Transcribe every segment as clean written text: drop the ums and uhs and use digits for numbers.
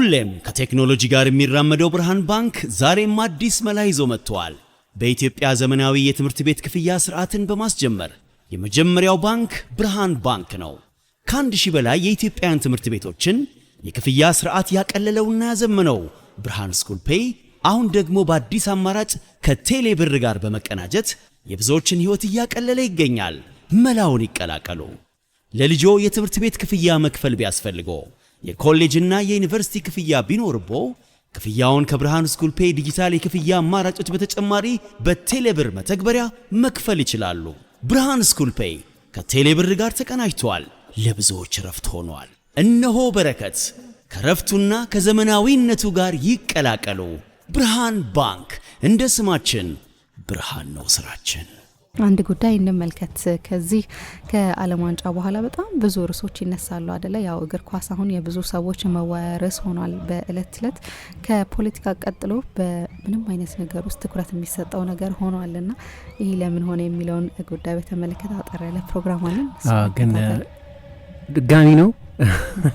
ሁሌም ከቴክኖሎጂ ጋር የሚራመደው ብርሃን ባንክ ዛሬም አዲስ መላ ይዞ መጥቷል። በኢትዮጵያ ዘመናዊ የትምህርት ቤት ክፍያ ስርዓትን በማስጀመር የመጀመሪያው ባንክ ብርሃን ባንክ ነው። ከ1000 በላይ የኢትዮጵያን ትምህርት ቤቶችን የክፍያ ስርዓት ያቀለለውና ያዘመነው ብርሃን ስኩል ፔይ አሁን ደግሞ በአዲስ አማራጭ ከቴሌ ብር ጋር በመቀናጀት የብዙዎችን ህይወት እያቀለለ ይገኛል። መላውን ይቀላቀሉ። ለልጆ የትምህርት ቤት ክፍያ መክፈል ቢያስፈልጎ የኮሌጅና የዩኒቨርሲቲ ክፍያ ቢኖርቦ ክፍያውን ከብርሃን ስኩል ፔይ ዲጂታል የክፍያ አማራጮች በተጨማሪ በቴሌብር መተግበሪያ መክፈል ይችላሉ። ብርሃን ስኩል ፔይ ከቴሌብር ጋር ተቀናጅቷል። ለብዙዎች ረፍት ሆኗል። እነሆ በረከት ከረፍቱና ከዘመናዊነቱ ጋር ይቀላቀሉ። ብርሃን ባንክ እንደ ስማችን ብርሃን ነው ስራችን። አንድ ጉዳይ እንመልከት። ከዚህ ከዓለም ዋንጫ በኋላ በጣም ብዙ ርዕሶች ይነሳሉ አይደለ? ያው እግር ኳስ አሁን የብዙ ሰዎች መወያያ ርዕስ ሆኗል በእለት እለት ከፖለቲካ ቀጥሎ በምንም አይነት ነገር ውስጥ ትኩረት የሚሰጠው ነገር ሆኗልና ይሄ ለምን ሆነ የሚለውን ጉዳይ በተመለከተ አጠር ያለ ፕሮግራም አለን። ግን ድጋሚ ነው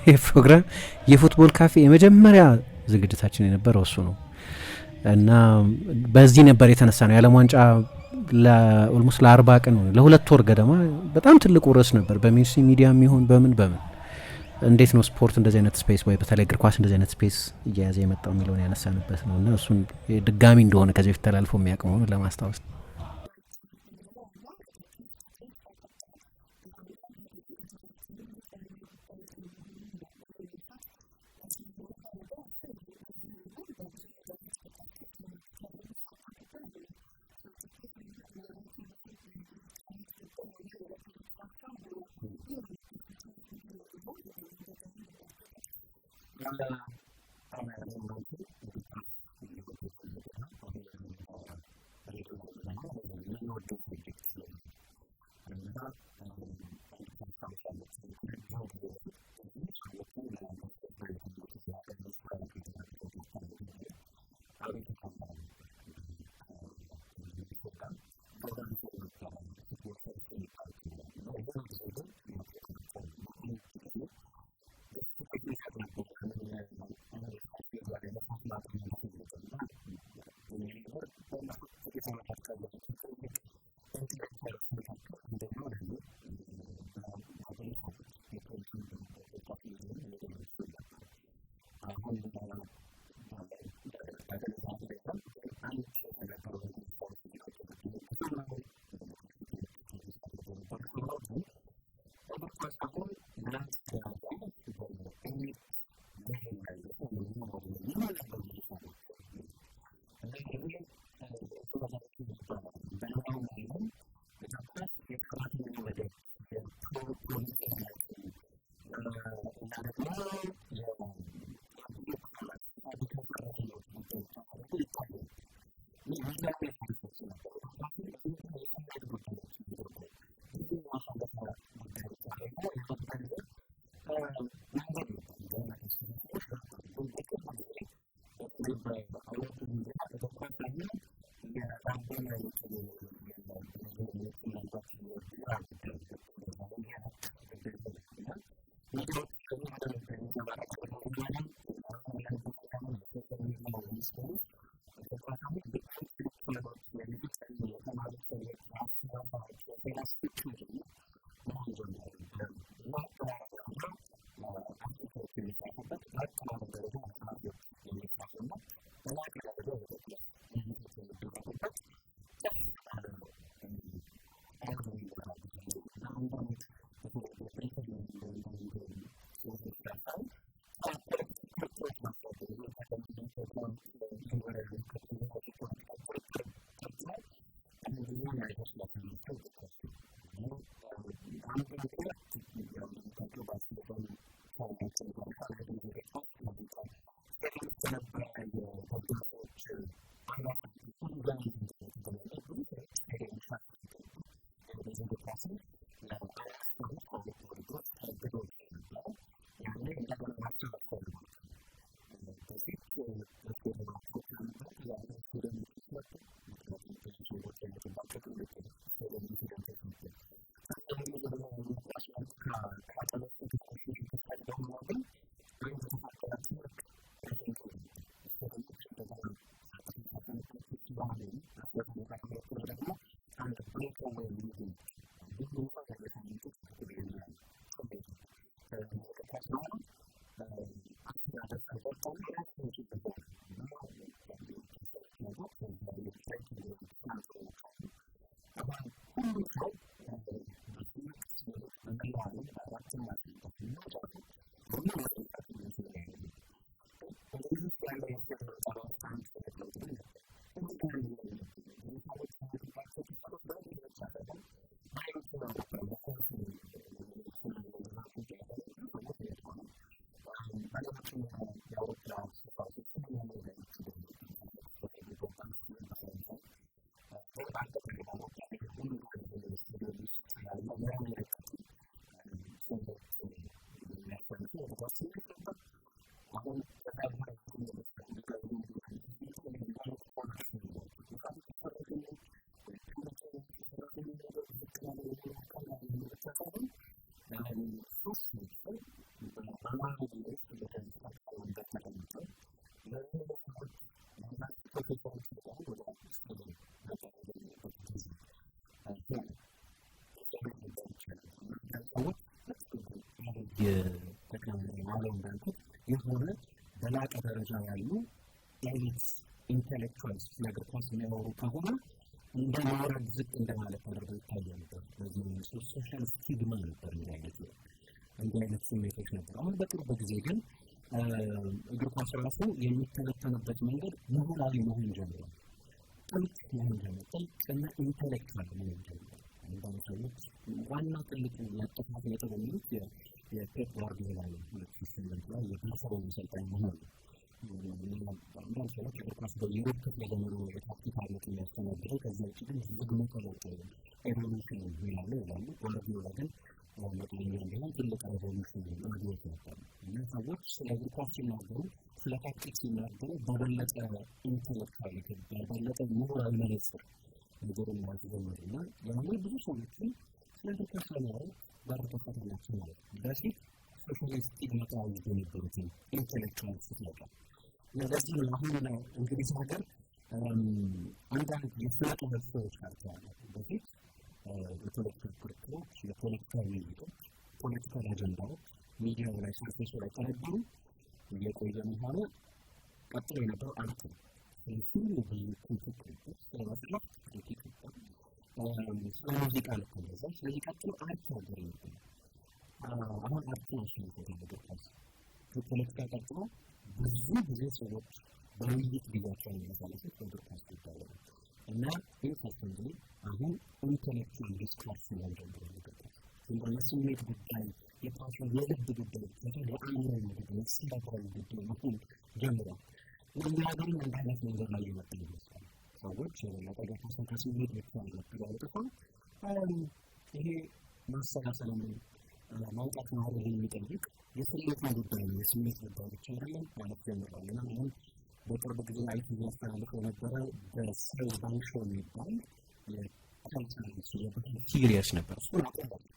የፕሮግራም የፉትቦል ካፌ የመጀመሪያ ዝግጅታችን የነበረው እሱ ነው እና በዚህ ነበር የተነሳ ነው የዓለም ዋንጫ ለኦልሞስት ለ40 ቀን ነው ለሁለት ወር ገደማ በጣም ትልቁ ርዕስ ነበር በሚኒስትሪ ሚዲያ የሚሆን በምን እንዴት ነው ስፖርት እንደዚህ አይነት ስፔስ ወይ በተለይ እግር ኳስ እንደዚህ አይነት ስፔስ እያያዘ የመጣው የሚለውን ያነሳንበት ነው እና እሱን ድጋሚ እንደሆነ ከዚህ በፊት ተላልፎ የሚያውቅ መሆኑን ለማስታወስ የጠቅላላ እንዳልኩት የሆነ በላቀ ደረጃ ያሉ ኤሊት ኢንቴሌክቹዋልስ ነገር ኳስ የሚያወሩ ከሆነ እንደ ማውረድ ዝቅ እንደማለት ተደርጎ ይታያል ነበር። በዚህ ሶሻል ስቲግማ ነበር እንዲህ አይነት ስሜቶች ነበር። አሁን በቅርብ ጊዜ ግን እግር ኳስ ራሱ የሚተነተንበት መንገድ ምሁራዊ መሆን ጀምሯል። ጥልቅ መሆን ጀምሯል። ጥልቅና ኢንቴሌክቹዋል መሆን ጀምሯል። አንዳንድ ሰዎች ዋና ትልቁ ያጠፋት ነጥብ የሚሉት የፔፕ ጋርዲዮላ ነው። 2008 ላይ የባርሴሎና አሰልጣኝ መሆኑ አንዳንድ ሰዎች እግር ኳስ በዩሮፕ ክፍለ ዘመኑ የታክቲክ አይነት የሚያስተናግደው ከዚያ ውጭ ግን ዝግመተ ለውጥ ኤቮሉሽን ይላሉ። ጋርዲዮላ ግን መጠነኛ ቢሆን ትልቅ ሬቮሉሽን አድርጎት ነበር እና ሰዎች ስለ እግር ኳስ ሲናገሩ፣ ስለ ታክቲክ ሲናገሩ በበለጠ ኢንቴሌክቹዋል በበለጠ ምሁራዊ መነጽር ነገሩን ማለት ጀመሩ እና ያኔ ብዙ ሰዎችን ስለ እግር ኳስ ለማወቅ በር ተከፈተላቸው ማለት ነው። በፊት ሶሻል ስቲግማ ይዞ የነበሩትን ኢንቴሌክቹዋል ስትመጣ ለዚህ ነው አሁን እንግዲህ ሀገር አንዳንድ የስነ ጥበብ ሰዎች ካልተዋለ በፊት የፖለቲካ ክርክሮች፣ የፖለቲካ ውይይቶች፣ ፖለቲካል አጀንዳዎች ሚዲያው ላይ ሰርፌሱ ላይ ተነገሩ እየቆየ መሆኑ ቀጥሎ የነበረው አርት ነው። ሁሉ ብዙ ክርክሮች ስለመስራት ክሪቲክ ስለ ሙዚቃ ልክ እንደዛ። ስለዚህ ቀጥሎ አርት ነገር ነበር። አሁን አርት ናሽን የተደረገ ኳስ ከፖለቲካ ቀጥሎ ብዙ ጊዜ ሰዎች በውይይት ጊዜያቸውን የሚያሳልፉት በእግር ኳስ ጉዳይ ነው እና ኢንተረስቲንግ አሁን ኢንተሌክቹዋል ዲስኮርስ ነው የሚጀምረው። እንደው የስሜት ጉዳይ፣ የፓሽን የልብ ጉዳይ፣ የአእምሮ ጉዳይ፣ የስሜታዊ ጉዳይ መሆን ጀምሯል። እኛ ሀገርም እንደ አይነት መንገድ ላይ እየመጡ ይመስላል። ሰዎች የበለጠ ከስሜት ብቻ ያለጥፋል። ይሄ ማሰላሰልን ማውጣት ማውረድ የሚጠይቅ የስሜት ጉዳይ ነው። የስሜት ጉዳይ ብቻ አይደለም ማለት ጀምሯል እና አሁን በቅርብ ጊዜ አይቲቪ ያስተላልፈው የነበረ በስሬዝ ባንክ ሾው የሚባል የካልቸራል ሲሪየስ ነበር። እሱን አቀርባለሁ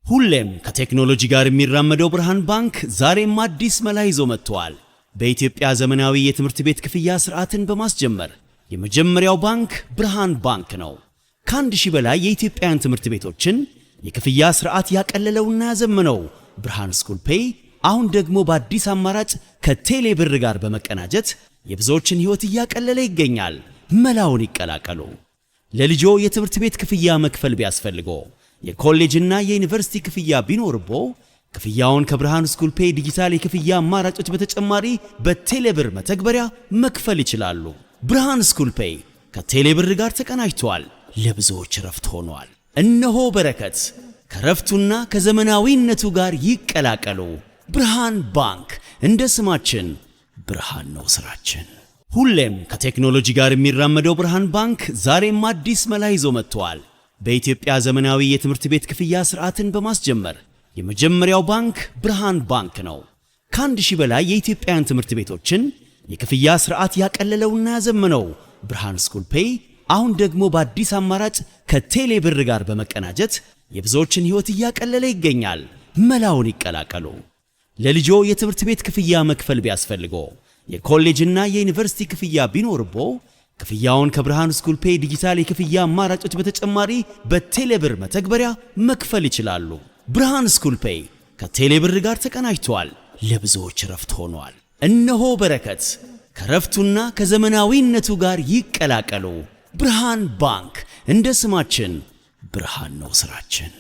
ሁሌም ከቴክኖሎጂ ጋር የሚራመደው ብርሃን ባንክ ዛሬም አዲስ መላ ይዞ መጥቷል። በኢትዮጵያ ዘመናዊ የትምህርት ቤት ክፍያ ስርዓትን በማስጀመር የመጀመሪያው ባንክ ብርሃን ባንክ ነው። ከ1000 በላይ የኢትዮጵያን ትምህርት ቤቶችን የክፍያ ስርዓት ያቀለለውና ያዘመነው ብርሃን ስኩል ፔይ አሁን ደግሞ በአዲስ አማራጭ ከቴሌ ብር ጋር በመቀናጀት የብዙዎችን ህይወት እያቀለለ ይገኛል። መላውን ይቀላቀሉ። ለልጆ የትምህርት ቤት ክፍያ መክፈል ቢያስፈልጎ የኮሌጅና የዩኒቨርሲቲ ክፍያ ቢኖርቦ ክፍያውን ከብርሃን ስኩል ፔይ ዲጂታል የክፍያ አማራጮች በተጨማሪ በቴሌብር መተግበሪያ መክፈል ይችላሉ። ብርሃን ስኩል ፔይ ከቴሌብር ጋር ተቀናጅቷል። ለብዙዎች ረፍት ሆኗል። እነሆ በረከት ከረፍቱና ከዘመናዊነቱ ጋር ይቀላቀሉ። ብርሃን ባንክ እንደ ስማችን ብርሃን ነው ስራችን። ሁሌም ከቴክኖሎጂ ጋር የሚራመደው ብርሃን ባንክ ዛሬም አዲስ መላ ይዞ መጥቷል። በኢትዮጵያ ዘመናዊ የትምህርት ቤት ክፍያ ስርዓትን በማስጀመር የመጀመሪያው ባንክ ብርሃን ባንክ ነው። ከ1000 በላይ የኢትዮጵያን ትምህርት ቤቶችን የክፍያ ስርዓት ያቀለለውና ያዘመነው ብርሃን ስኩል ፔይ አሁን ደግሞ በአዲስ አማራጭ ከቴሌ ብር ጋር በመቀናጀት የብዙዎችን ህይወት እያቀለለ ይገኛል። መላውን ይቀላቀሉ። ለልጆ የትምህርት ቤት ክፍያ መክፈል ቢያስፈልጎ የኮሌጅና የዩኒቨርሲቲ ክፍያ ቢኖርቦ ክፍያውን ከብርሃን ስኩል ፔይ ዲጂታል የክፍያ አማራጮች በተጨማሪ በቴሌብር መተግበሪያ መክፈል ይችላሉ። ብርሃን ስኩል ፔይ ከቴሌብር ጋር ተቀናጅቷል። ለብዙዎች ረፍት ሆኗል። እነሆ በረከት ከረፍቱና ከዘመናዊነቱ ጋር ይቀላቀሉ። ብርሃን ባንክ እንደ ስማችን ብርሃን ነው ስራችን።